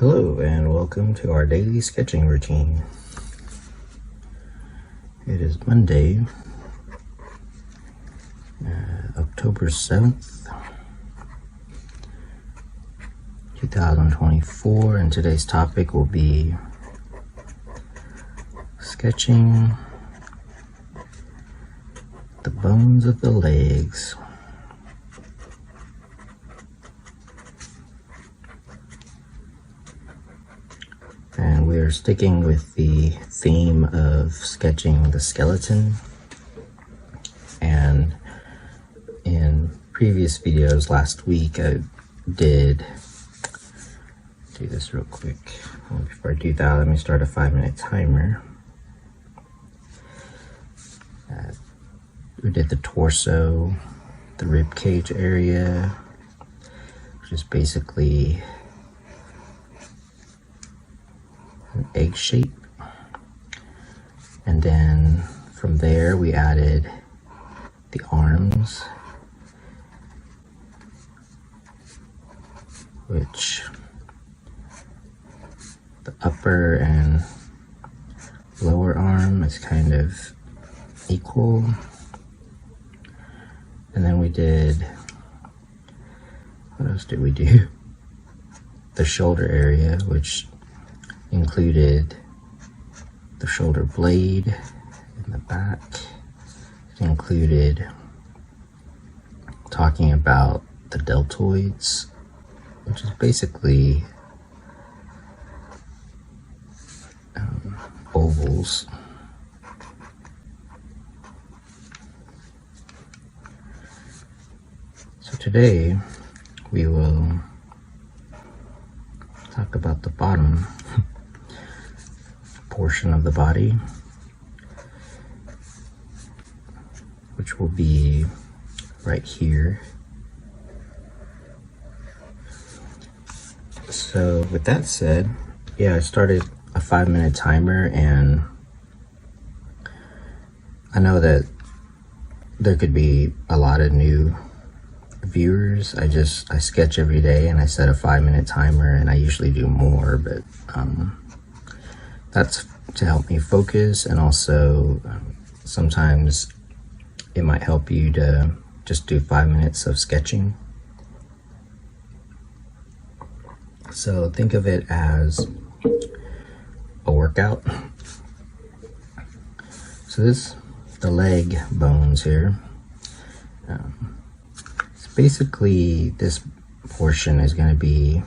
Hello and welcome to our daily sketching routine. It is Monday, October 7th, 2024, and today's topic will be sketching the bones of the legs. And we are sticking with the theme of sketching the skeleton. And in previous videos last week, I did do this real quick. Before I do that, let me start a 5-minute timer. We did the torso, the rib cage area, which is basically an egg shape, and then from there we added the arms, which the upper and lower arm is kind of equal. And then we did, what else did we do? The shoulder area, which included the shoulder blade in the back. It included talking about the deltoids, which is basically ovals. So today we will talk about the bottom portion of the body, which will be right here. So with that said, yeah, I started a 5-minute timer, and I know that there could be a lot of new viewers. I sketch every day and I set a 5-minute timer, and I usually do more, but that's to help me focus, and also sometimes it might help you to just do 5 minutes of sketching. So think of it as a workout. So the leg bones here, it's basically this portion is going to be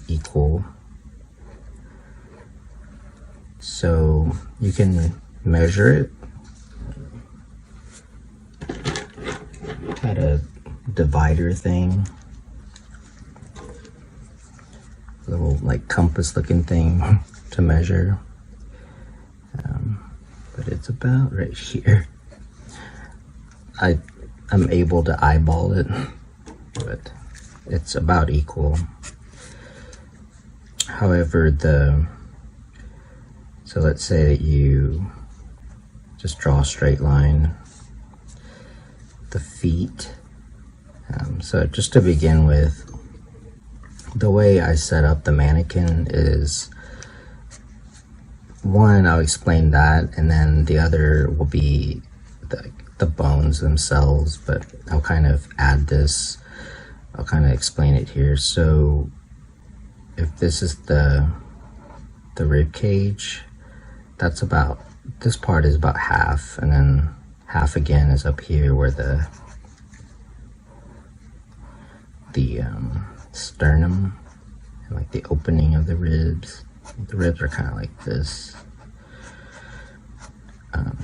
equal. So you can measure it. Got a divider thing, little like compass looking thing to measure, but it's about right here. I'm able to eyeball it, but it's about equal. However, so let's say that you just draw a straight line, the feet. So just to begin with, the way I set up the mannequin is, one, I'll explain that, and then the other will be the bones themselves, but I'll kind of add this, I'll kind of explain it here. So if this is the rib cage, that's about, this part is about half, and then half again is up here where the sternum and like the opening of the ribs. The ribs are kind of like this.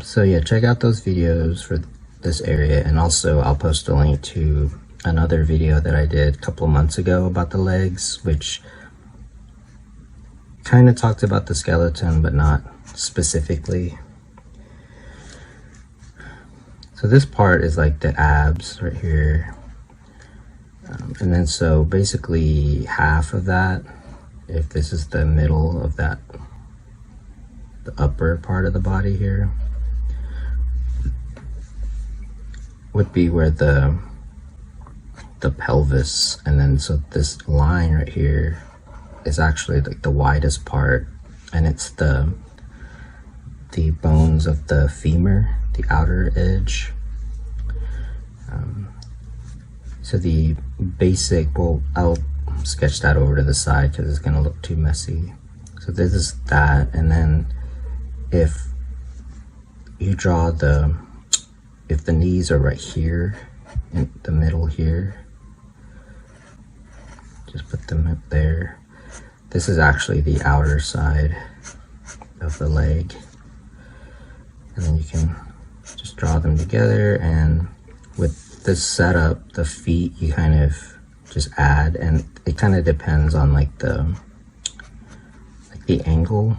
So yeah, check out those videos for this area, and also I'll post a link to another video that I did a couple of months ago about the legs, which kind of talked about the skeleton but not specifically. So this part is like the abs right here, and then so basically half of that, if this is the middle of that, the upper part of the body here, would be where the pelvis, and then so this line right here is actually like the widest part, and it's the bones of the femur, the outer edge. So the basic, well, I'll sketch that over to the side because it's going to look too messy. So this is that, and then if you draw if the knees are right here in the middle here, just put them up there. This is actually the outer side of the leg, and then you can just draw them together. And with this setup, the feet you kind of just add, and it kind of depends on like the angle,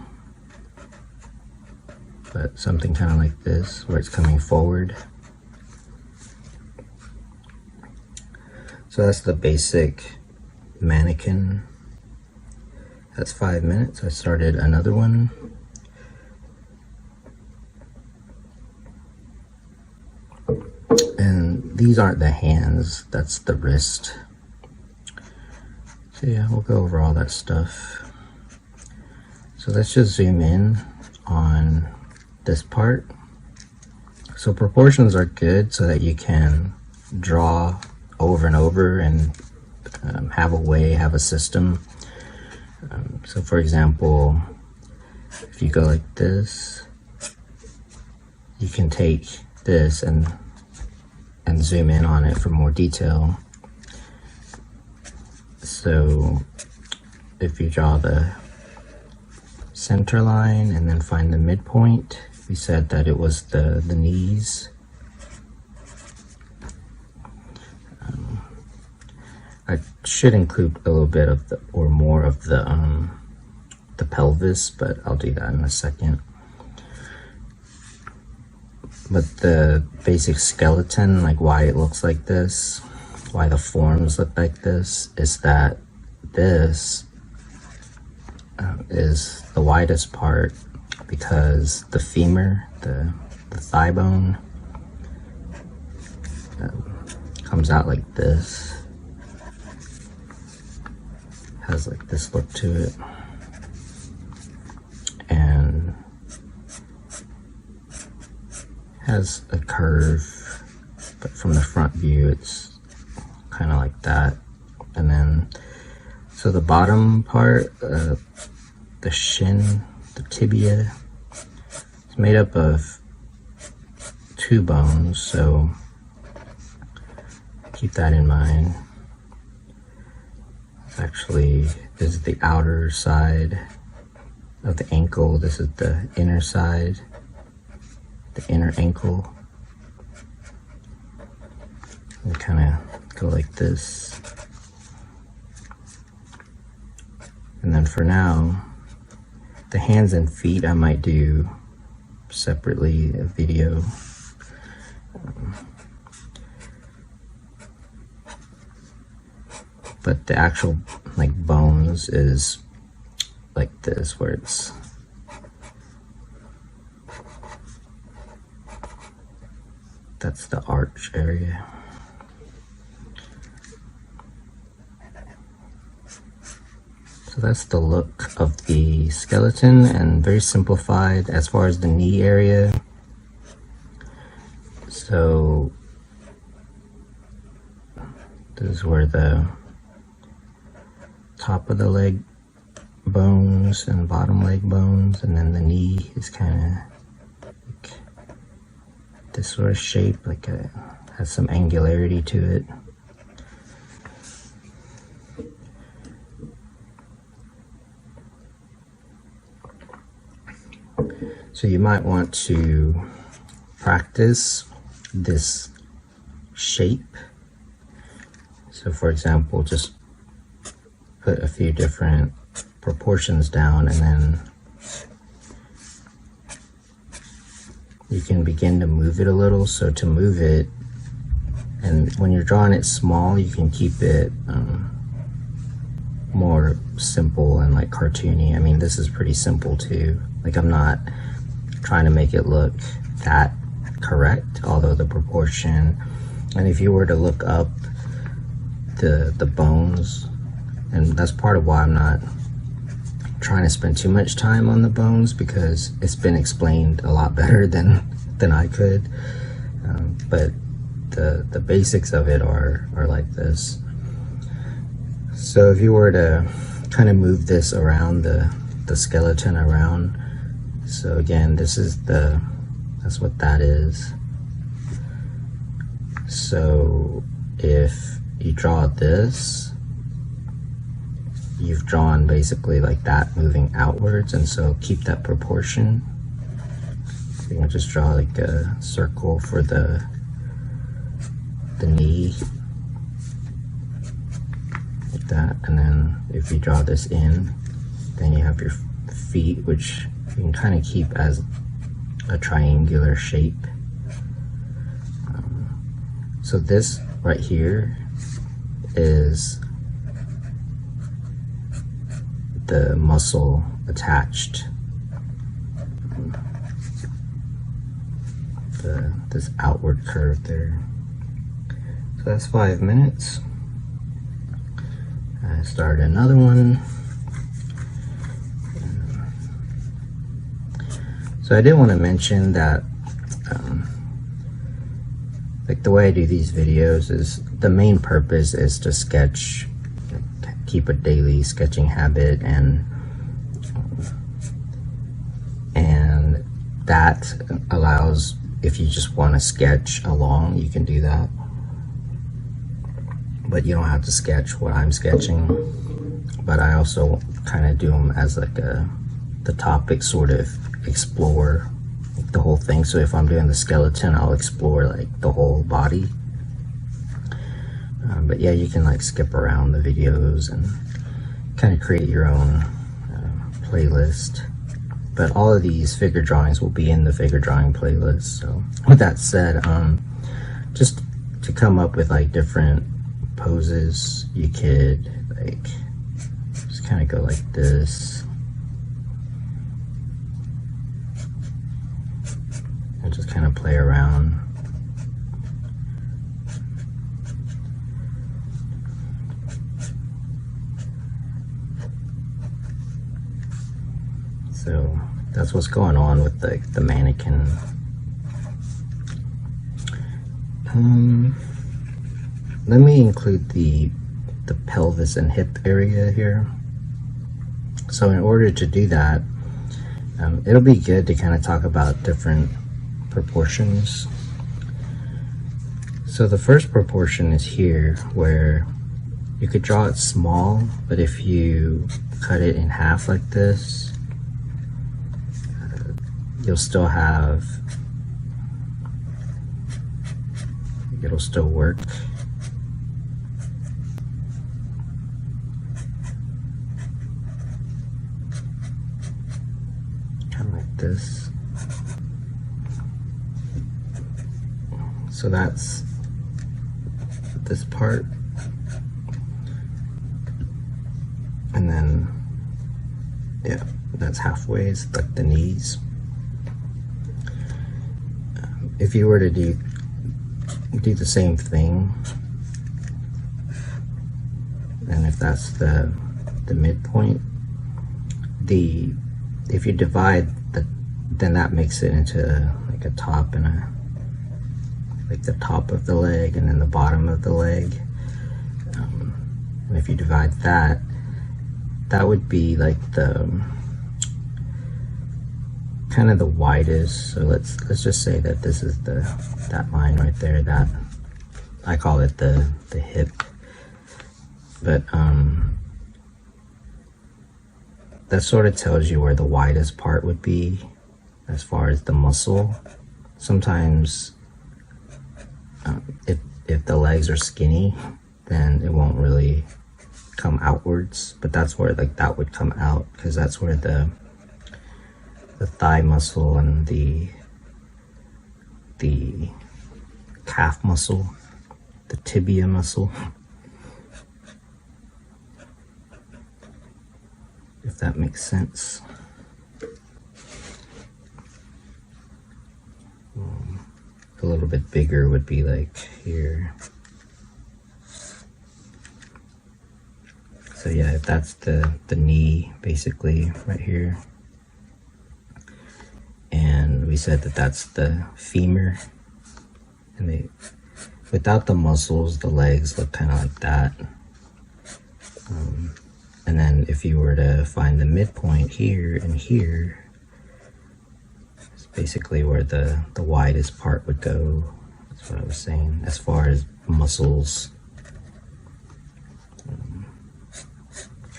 but something kind of like this where it's coming forward. So that's the basic mannequin. That's 5 minutes. I started another one. And these aren't the hands, that's the wrist. So yeah, we'll go over all that stuff. So let's just zoom in on this part. So proportions are good so that you can draw over and over and have a system. So for example, if you go like this, you can take this and zoom in on it for more detail. So if you draw the center line and then find the midpoint, we said that it was the knees. I should include a little bit of or more of the pelvis, but I'll do that in a second. But the basic skeleton, like why it looks like this, why the forms look like this, is that this is the widest part because the femur, the thigh bone, comes out like this. Has like this look to it, and has a curve, but from the front view it's kind of like that. And then so the bottom part, the shin, the tibia, is made up of 2 bones, so keep that in mind. Actually, this is the outer side of the ankle. This is the inner side, the inner ankle. And kind of go like this. And then for now, the hands and feet I might do separately, a video. But the actual like bones is like this, where it's that's the arch area. So that's the look of the skeleton, and very simplified as far as the knee area. So this is where the top of the leg bones and bottom leg bones, and then the knee is kind of like this sort of shape, like has some angularity to it. So you might want to practice this shape. So for example, just put a few different proportions down, and then you can begin to move it a little. So to move it, and when you're drawing it small, you can keep it more simple and like cartoony. I mean, this is pretty simple too. Like, I'm not trying to make it look that correct, although the proportion, and if you were to look up the bones, and that's part of why I'm not trying to spend too much time on the bones because it's been explained a lot better than I could. But the basics of it are like this. So if you were to kind of move this around, the skeleton around, so again, this is that's what that is. So if you draw this, you've drawn basically like that moving outwards, and so keep that proportion. You can just draw like a circle for the knee, like that, and then if you draw this in, then you have your feet, which you can kind of keep as a triangular shape. So this right here is the muscle attached, this outward curve there. So that's 5 minutes. I start another one. So I did want to mention that like the way I do these videos is the main purpose is to sketch, keep a daily sketching habit, and that allows, if you just want to sketch along, you can do that, but you don't have to sketch what I'm sketching. But I also kind of do them as like the topic sort of explore the whole thing. So if I'm doing the skeleton, I'll explore like the whole body. But yeah, you can like skip around the videos and kind of create your own playlist. But all of these figure drawings will be in the figure drawing playlist. So with that said, just to come up with like different poses, you could like just kind of go like this. And just kind of play around. So that's what's going on with the mannequin. Let me include the pelvis and hip area here. So in order to do that, it'll be good to kind of talk about different proportions. So the first proportion is here, where you could draw it small, but if you cut it in half like this, you'll still have, it'll still work. Kind of like this. So that's this part, and then yeah, that's halfway, it's like the knees. If you were to do the same thing, and if that's the midpoint, if you divide then that makes it into like a top and like the top of the leg and then the bottom of the leg. And if you divide that, that would be like the kind of the widest. So let's just say that this is that line right there, that I call it the hip. But that sort of tells you where the widest part would be as far as the muscle. Sometimes if the legs are skinny, then it won't really come outwards, but that's where like that would come out, because that's where the thigh muscle and the calf muscle, the tibia muscle, if that makes sense. A little bit bigger would be like here. So yeah, that's the knee basically right here. And we said that that's the femur. And they, without the muscles, the legs look kind of like that. And then if you were to find the midpoint here and here, it's basically where the widest part would go. That's what I was saying, as far as muscles.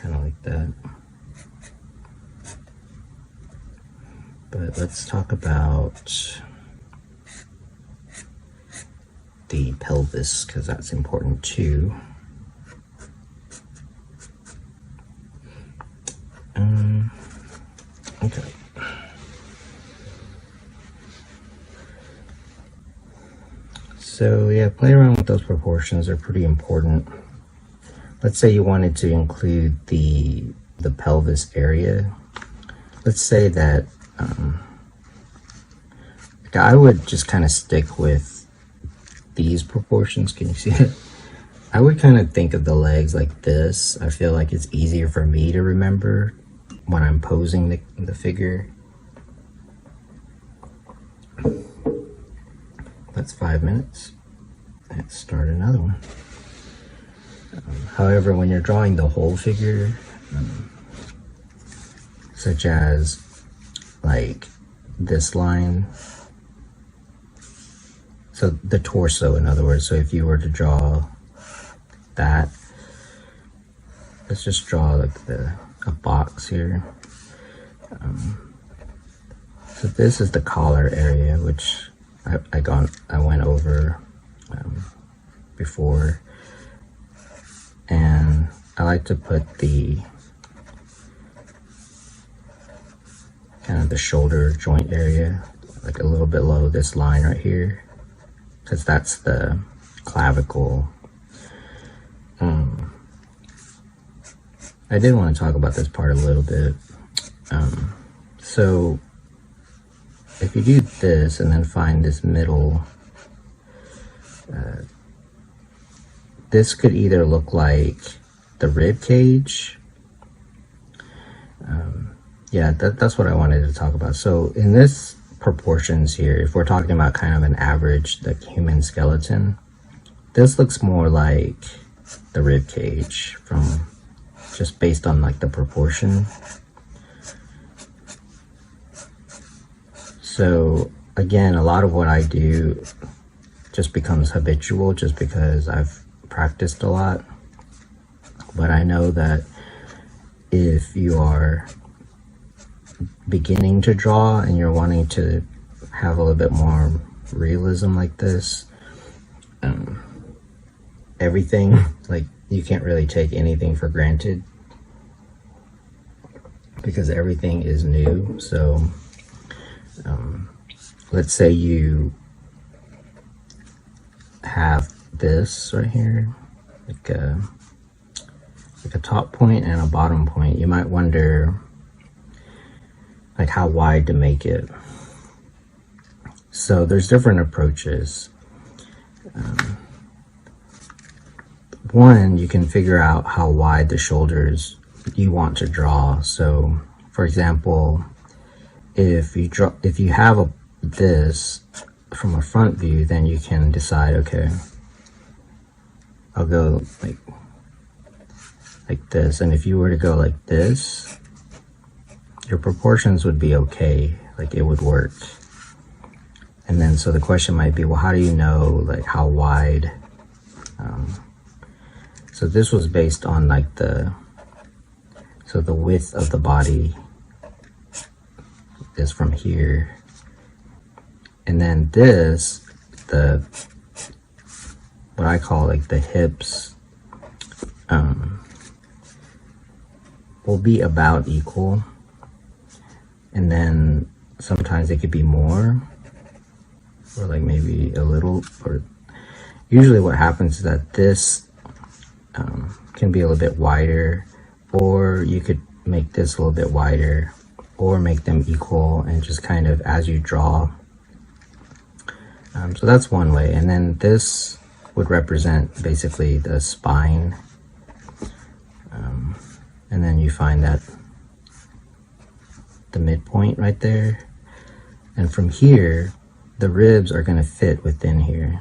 Kind of like that. But let's talk about the pelvis, because that's important too. Okay. So yeah, play around with those proportions. They're pretty important. Let's say you wanted to include the pelvis area. Let's say that I would just kind of stick with these proportions. Can you see it? I would kind of think of the legs like this. I feel like it's easier for me to remember when I'm posing the figure. That's 5 minutes. Let's start another one. However, when you're drawing the whole figure, such as like this line, so the torso, in other words, so if you were to draw that, let's just draw like a box here. So this is the collar area, which I went over before, and I like to put the kind of the shoulder joint area like a little bit below this line right here, because that's the clavicle. I did want to talk about this part a little bit. So if you do this and then find this middle, this could either look like the rib cage. Yeah, that's what I wanted to talk about. So in this proportions here, if we're talking about kind of an average, like human skeleton, this looks more like the rib cage from just based on like the proportion. So again, a lot of what I do just becomes habitual just because I've practiced a lot. But I know that if you are beginning to draw and you're wanting to have a little bit more realism like this, everything, like, you can't really take anything for granted because everything is new. So let's say you have this right here, like a top point and a bottom point. You might wonder like how wide to make it. So there's different approaches. One, you can figure out how wide the shoulders you want to draw. So for example, if you have this from a front view, then you can decide, okay, I'll go like this. And if you were to go like this, your proportions would be okay, like it would work. And then so the question might be, well, how do you know like how wide? So this was based on like the width of the body is from here, and then this, what I call like the hips, will be about equal, and then sometimes it could be more, or like maybe a little, or usually what happens is that this can be a little bit wider, or you could make this a little bit wider, or make them equal, and just kind of as you draw. So that's one way. And then this would represent basically the spine. and then you find that the midpoint right there, and from here the ribs are going to fit within here.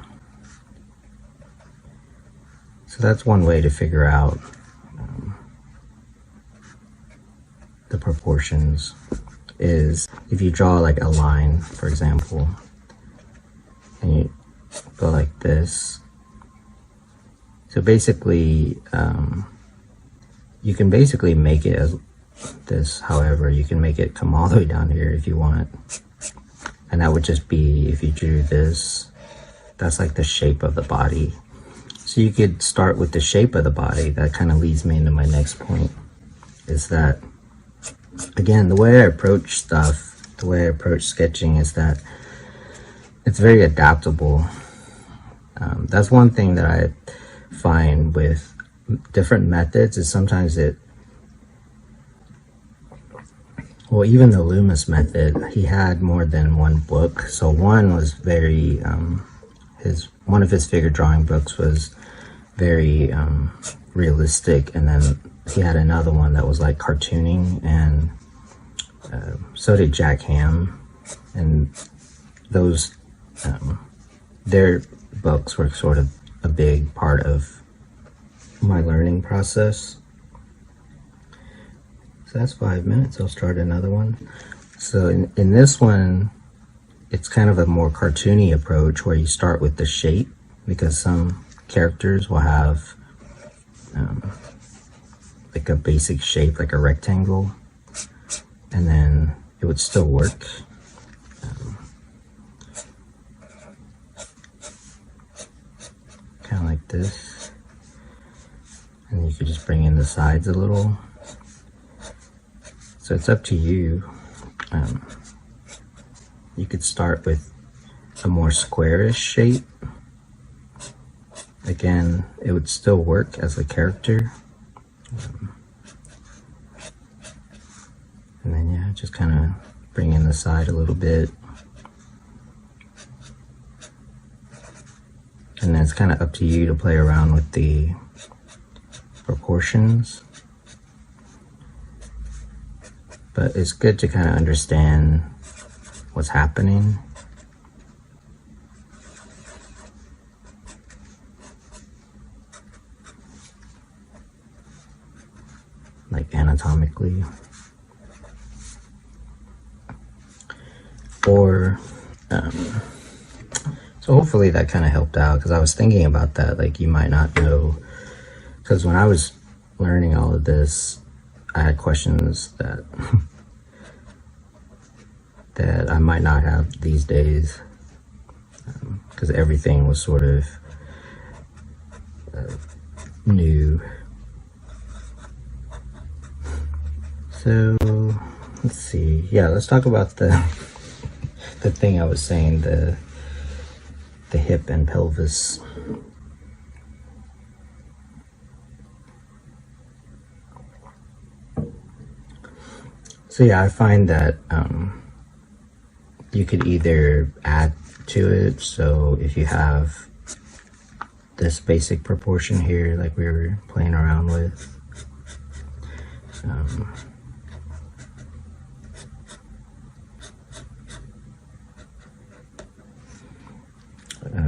So that's one way to figure out the proportions, is if you draw like a line, for example, and you go like this. So basically you can basically make it as this. However, you can make it come all the way down here if you want, and that would just be, if you drew this, that's like the shape of the body. So you could start with the shape of the body. That kind of leads me into my next point, is that, again, the way I approach stuff, the way I approach sketching, is that it's very adaptable. That's one thing that I find with different methods, is sometimes well, even the Loomis method, he had more than one book. So one was very, one of his figure drawing books was very realistic, and then he had another one that was like cartooning, and so did Jack Ham, and those their books were sort of a big part of my learning process. So that's 5 minutes. I'll start another one. So in this one, it's kind of a more cartoony approach, where you start with the shape, because some characters will have like a basic shape, like a rectangle, and then it would still work. Kind of like this, and you could just bring in the sides a little. So it's up to you. You could start with a more squarish shape. Again, it would still work as a character. And then, yeah, just kind of bring in the side a little bit. And then it's kind of up to you to play around with the proportions. But it's good to kind of understand what's happening. Like anatomically. Or so hopefully that kind of helped out, because I was thinking about that, like, you might not know, because when I was learning all of this, I had questions that that I might not have these days, because everything was sort of new. So let's see. Yeah, let's talk about the thing I was saying, the hip and pelvis. So yeah, I find that you could either add to it. So if you have this basic proportion here, like we were playing around with,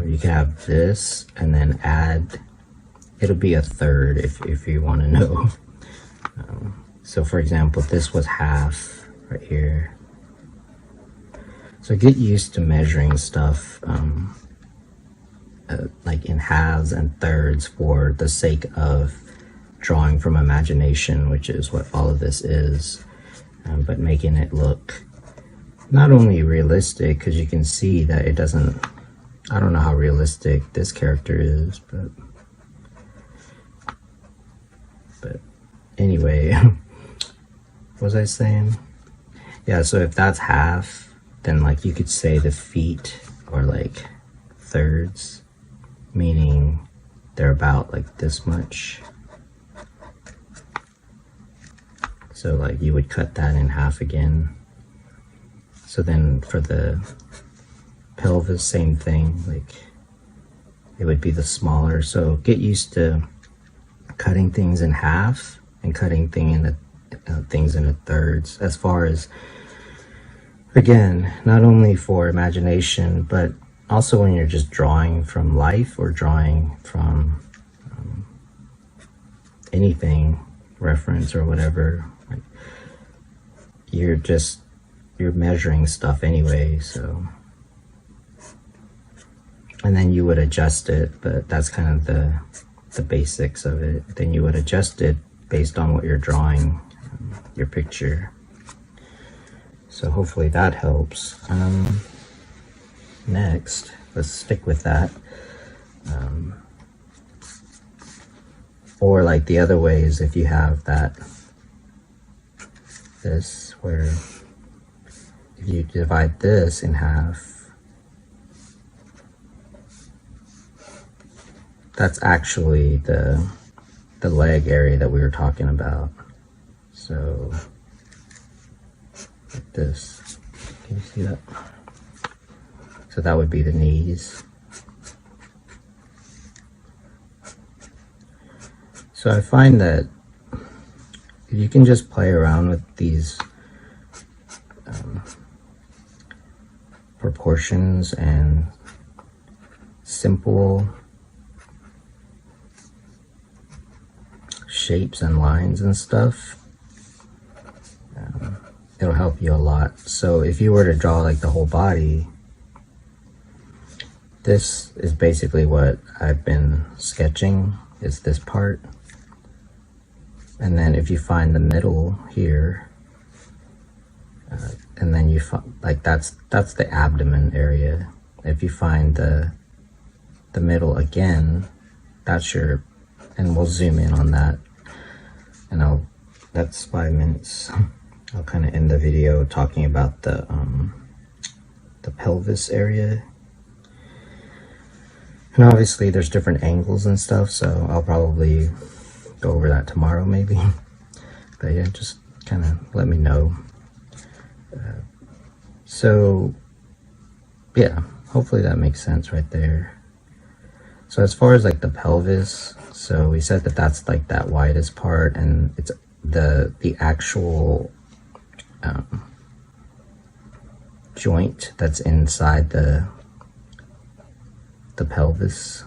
you can have this and then add, it'll be a third if you want to know. So for example, this was half right here. So get used to measuring stuff like in halves and thirds for the sake of drawing from imagination, which is what all of this is, but making it look not only realistic, because you can see that it doesn't, I don't know how realistic this character is, but anyway, what was I saying? Yeah, so if that's half, then like you could say the feet are like thirds, meaning they're about like this much. So like you would cut that in half again. So then for the pelvis, same thing, like it would be the smaller. So get used to cutting things in half and cutting things into thirds, as far as, again, not only for imagination, but also when you're just drawing from life or drawing from anything, reference or whatever. Like, you're measuring stuff anyway, so. And then you would adjust it, but that's kind of the basics of it. Then you would adjust it based on what you're drawing, your picture. So hopefully that helps. Next, let's stick with that. Or like the other way is if you have this where if you divide this in half, that's actually the leg area that we were talking about. So like this, can you see that? So that would be the knees. So I find that if you can just play around with these proportions and simple shapes and lines and stuff, it'll help you a lot. So if you were to draw like the whole body, this is basically what I've been sketching, is this part. And then if you find the middle here, and then you find, like that's the abdomen area. If you find the middle again, that's your, and we'll zoom in on that. And that's 5 minutes. I'll kind of end the video talking about the pelvis area. And obviously there's different angles and stuff, so I'll probably go over that tomorrow maybe. But yeah, just kind of let me know. So yeah, hopefully that makes sense right there. So as far as like the pelvis, so we said that that's like that widest part, and it's the actual joint that's inside the pelvis.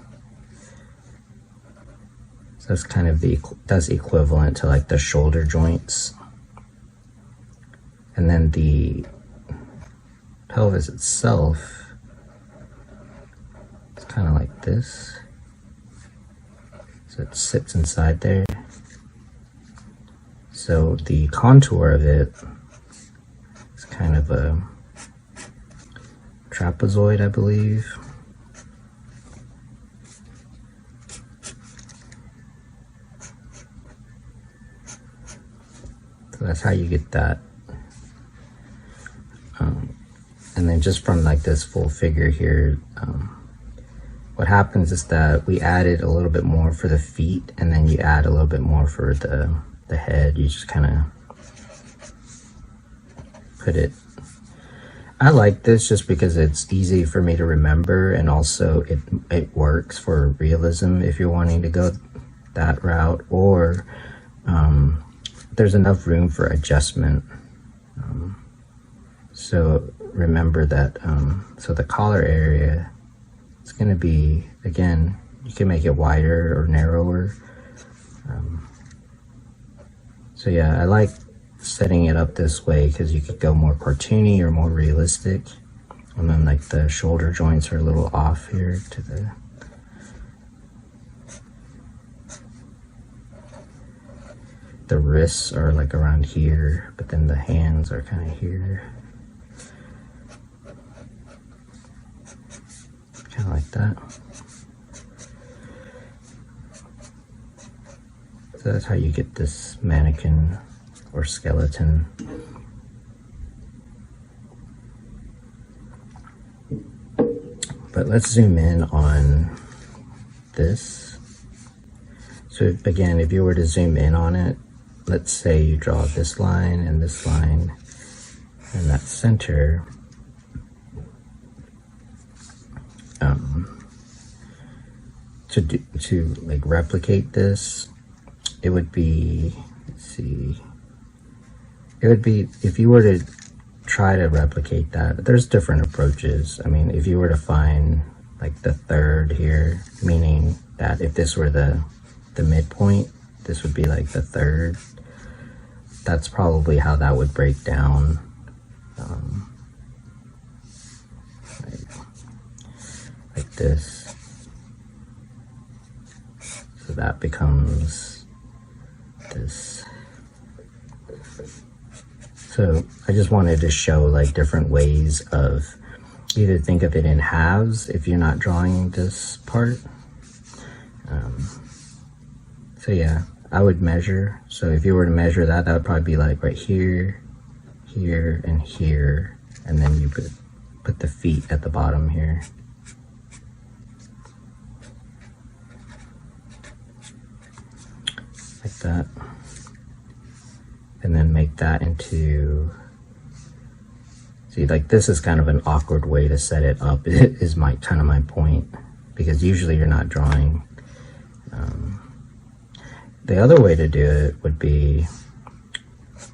So that's kind of that's equivalent to like the shoulder joints. And then the pelvis itself, it's kind of like this. So it sits inside there. So the contour of it is kind of a trapezoid, I believe. So that's how you get that. And then just from like this full figure here, what happens is that we added a little bit more for the feet, and then you add a little bit more for the head. You just kind of put it. I like this just because it's easy for me to remember, and also it works for realism if you're wanting to go that route, or there's enough room for adjustment. So remember that, so the collar area, it's going to be, again, you can make it wider or narrower. So yeah, I like setting it up this way because you could go more cartoony or more realistic. And then like the shoulder joints are a little off here to the wrists are like around here, but then the hands are kind of here. Kind of like that. So that's how you get this mannequin or skeleton. But let's zoom in on this. So again, if you were to zoom in on it, let's say you draw this line and that center. To like replicate this, it would be see. It would be, if you were to try to replicate that, there's different approaches. I mean, if you were to find like the third here, meaning that if this were the midpoint, this would be like the third. That's probably how that would break down. Like this. So that becomes this. So I just wanted to show like different ways of either think of it in halves if you're not drawing this part. So yeah, I would measure. So if you were to measure that, that would probably be like right here, here, and here. And then you put the feet at the bottom here. Like that. And then make that into, see, like this is kind of an awkward way to set it up, is my kind of my point, because usually you're not drawing. The other way to do it would be,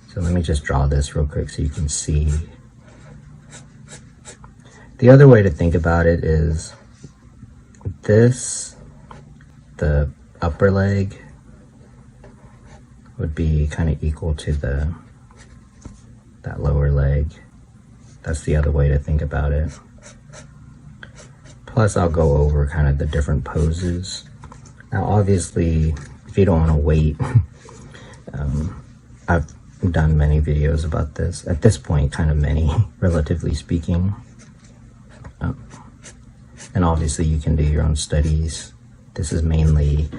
so let me just draw this real quick so you can see. The other way to think about it is this, the upper leg would be kind of equal to that lower leg. That's the other way to think about it. Plus I'll go over kind of the different poses. Now obviously, if you don't want to wait, I've done many videos about this. At this point, kind of many, relatively speaking. And obviously you can do your own studies. This is mainly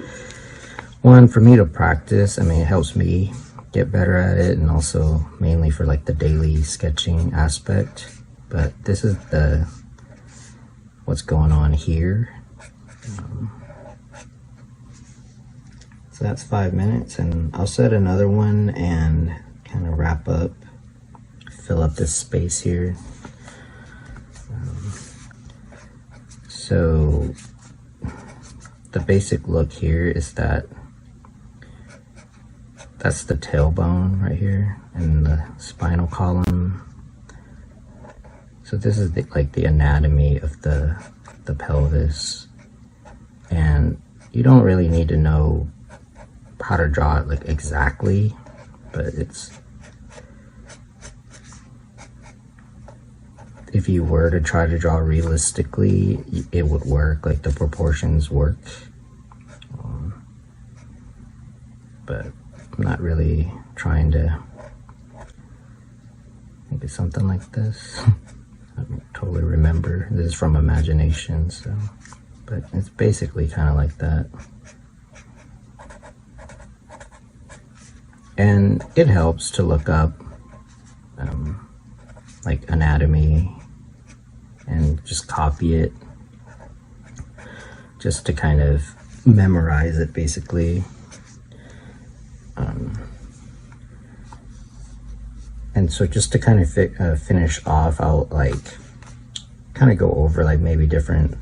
one for me to practice. I mean, it helps me get better at it, and also mainly for like the daily sketching aspect. But this is what's going on here. So that's 5 minutes, and I'll set another one and kind of wrap up, fill up this space here. So the basic look here is that's the tailbone right here and the spinal column. So this is like the anatomy of the pelvis, and you don't really need to know how to draw it like exactly, but if you were to try to draw realistically, it would work, like the proportions work. But I'm not really trying to think of something like this. I don't totally remember. This is from imagination, so, but it's basically kind of like that. And it helps to look up like anatomy and just copy it, just to kind of memorize it basically. And so just to kind of finish off, I'll like kind of go over like maybe different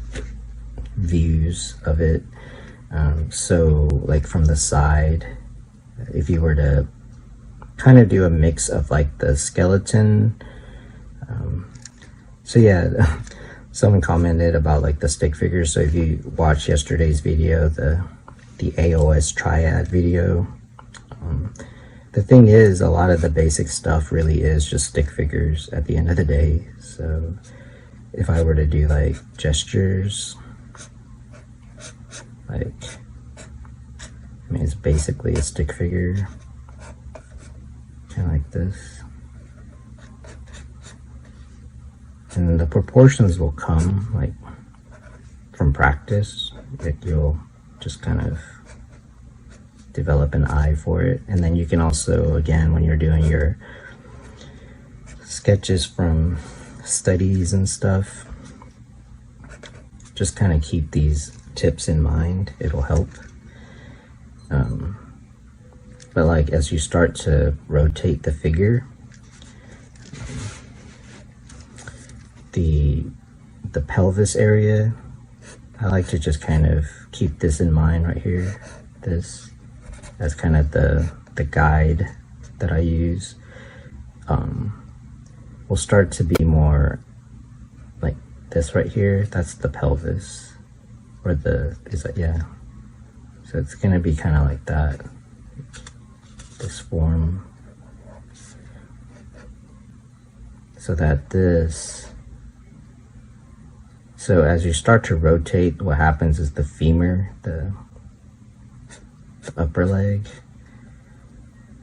views of it. So like from the side, if you were to kind of do a mix of like the skeleton, so yeah, someone commented about like the stick figures. So if you watched yesterday's video, the AOS triad video, the thing is, a lot of the basic stuff really is just stick figures at the end of the day. So if I were to do like gestures, like, I mean, it's basically a stick figure, kind of like this. And the proportions will come like from practice. Like you'll just kind of develop an eye for it. And then you can also, again, when you're doing your sketches from studies and stuff, just kind of keep these tips in mind. It'll help. But like as you start to rotate the figure, the pelvis area, I like to just kind of keep this in mind right here. This, that's kind of the the guide that I use will start to be more like this right here. That's the pelvis, or yeah. So it's gonna be kind of like that, this form, so that so as you start to rotate, what happens is the femur, the upper leg,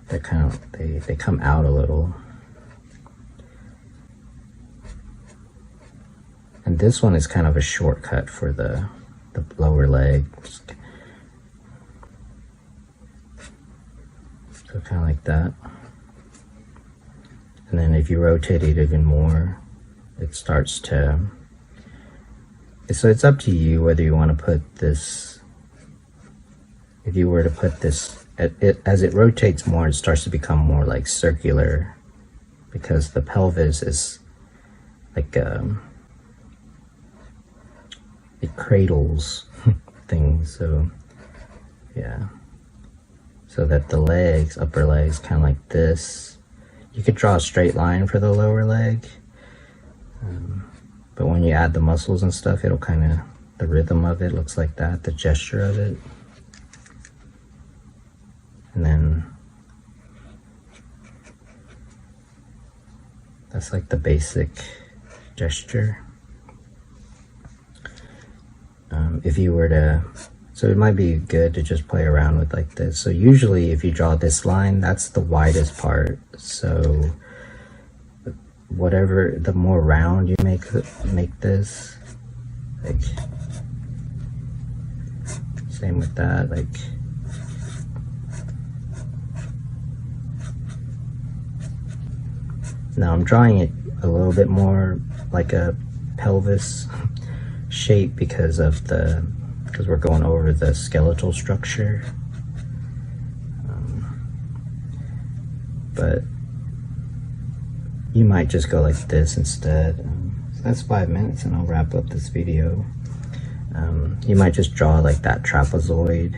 they come out a little. And this one is kind of a shortcut for the lower leg. So kind of like that. And then if you rotate it even more, it starts to, so it's up to you whether you want to put this, if you were to put this, as it rotates more, it starts to become more like circular, because the pelvis is like, it cradles things, so yeah. So that the legs, upper legs, kind of like this. You could draw a straight line for the lower leg, but when you add the muscles and stuff, it'll kind of, the rhythm of it looks like that, the gesture of it. And then that's like the basic gesture. If you were to, so it might be good to just play around with like this. So usually if you draw this line, that's the widest part. So whatever, the more round you make this, like, same with that, like, now I'm drawing it a little bit more like a pelvis shape because we're going over the skeletal structure, but you might just go like this instead. So that's 5 minutes and I'll wrap up this video. You might just draw like that trapezoid,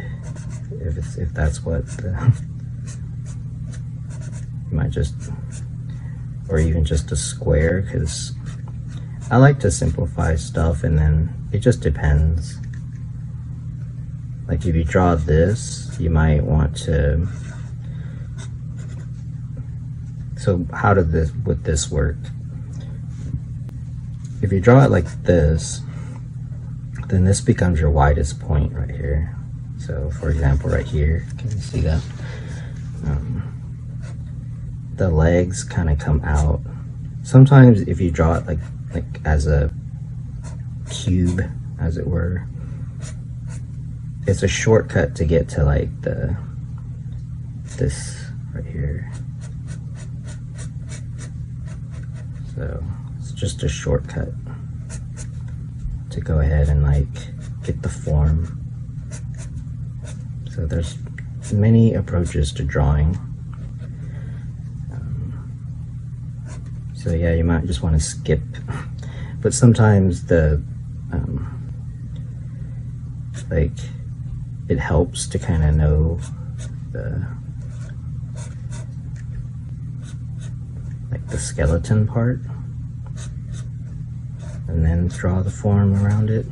if that's what you might just, or even just a square, because I like to simplify stuff, and then it just depends. Like if you draw this, you might want to, so how would this work? If you draw it like this, then this becomes your widest point right here. So for example, right here, can you see that? The legs kind of come out. Sometimes if you draw it like as a cube, as it were, it's a shortcut to get to like this right here. So it's just a shortcut to go ahead and like get the form. So there's many approaches to drawing. So yeah, you might just want to skip, but sometimes like it helps to kind of know the skeleton part, and then draw the form around it.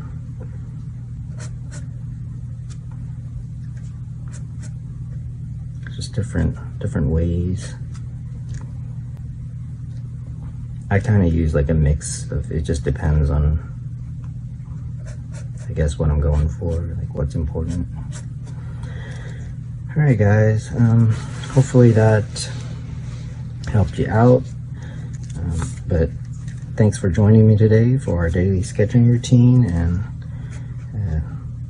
Just different ways. I kind of use like a mix of, it just depends on, I guess, what I'm going for, like what's important. Alright guys, hopefully that helped you out, but thanks for joining me today for our daily sketching routine, and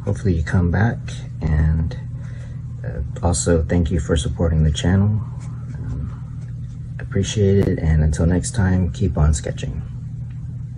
hopefully you come back, and also thank you for supporting the channel. Appreciate it, and until next time, keep on sketching.